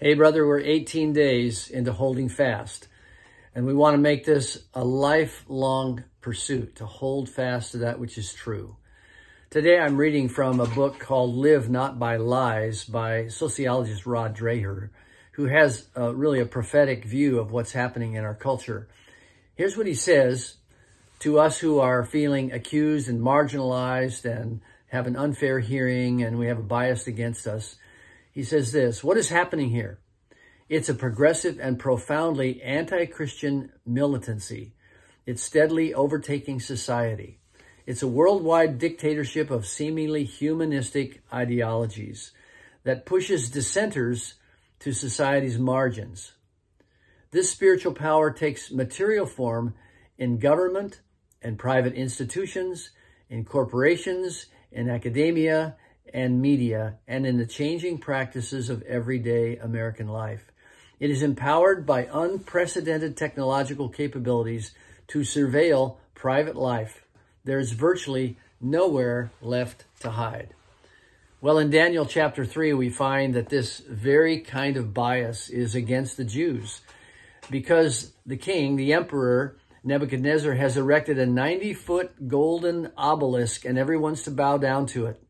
Hey, brother, we're 18 days into holding fast, and we want to make this a lifelong pursuit to hold fast to that which is true. Today, I'm reading from a book called Live Not by Lies by sociologist Rod Dreher, who has really a prophetic view of what's happening in our culture. Here's what he says to us who are feeling accused and marginalized and have an unfair hearing and we have a bias against us. He says this: what is happening here? It's a progressive and profoundly anti-Christian militancy. It's steadily overtaking society. It's a worldwide dictatorship of seemingly humanistic ideologies that pushes dissenters to society's margins. This spiritual power takes material form in government and private institutions, in corporations, in academia and media, and in the changing practices of everyday American life. It is empowered by unprecedented technological capabilities to surveil private life. There is virtually nowhere left to hide. Well, in Daniel chapter 3, we find that this very kind of bias is against the Jews because the king, the emperor, Nebuchadnezzar, has erected a 90-foot golden obelisk and everyone's to bow down to it.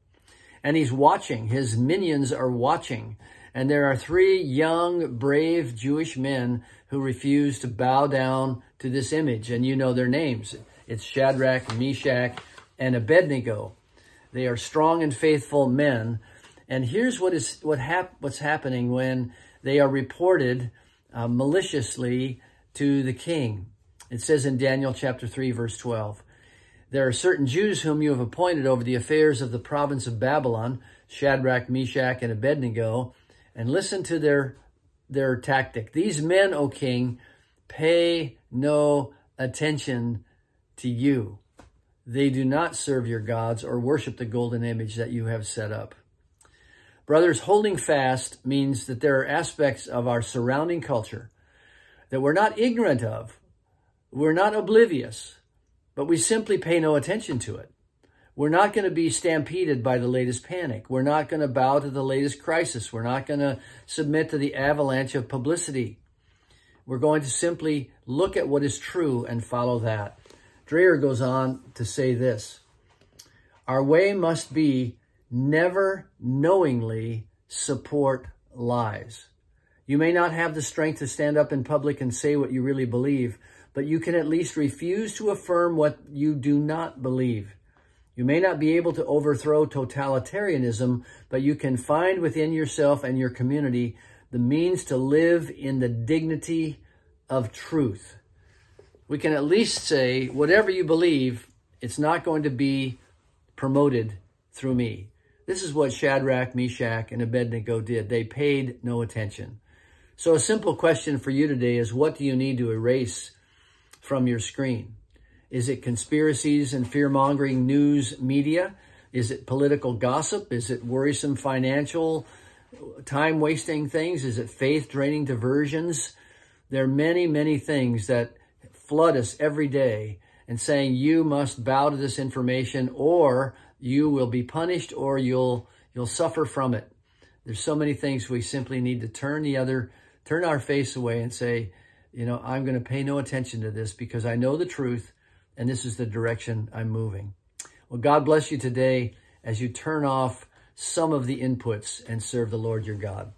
And he's watching. His minions are watching. And there are 3 young, brave Jewish men who refuse to bow down to this image. And you know their names. It's Shadrach, Meshach, and Abednego. They are strong and faithful men. And here's what's happening when they are reported maliciously to the king. It says in Daniel chapter 3, verse 12, there are certain Jews whom you have appointed over the affairs of the province of Babylon, Shadrach, Meshach, and Abednego, and listen to their tactic. These men, O king, pay no attention to you. They do not serve your gods or worship the golden image that you have set up. Brothers, holding fast means that there are aspects of our surrounding culture that we're not ignorant of. We're not oblivious, but we simply pay no attention to it. We're not going to be stampeded by the latest panic. We're not going to bow to the latest crisis. We're not going to submit to the avalanche of publicity. We're going to simply look at what is true and follow that. Dreher goes on to say this: our way must be never knowingly support lies. You may not have the strength to stand up in public and say what you really believe, but you can at least refuse to affirm what you do not believe. You may not be able to overthrow totalitarianism, but you can find within yourself and your community the means to live in the dignity of truth. We can at least say, whatever you believe, it's not going to be promoted through me. This is what Shadrach, Meshach, and Abednego did. They paid no attention. So a simple question for you today is, what do you need to erase from your screen? Is it conspiracies and fear-mongering news media? Is it political gossip? Is it worrisome financial, time-wasting things? Is it faith-draining diversions? There are many, many things that flood us every day and saying you must bow to this information or you will be punished or you'll suffer from it. There's so many things we simply need to turn our face away and say, you know, I'm going to pay no attention to this because I know the truth and this is the direction I'm moving. Well, God bless you today as you turn off some of the inputs and serve the Lord your God.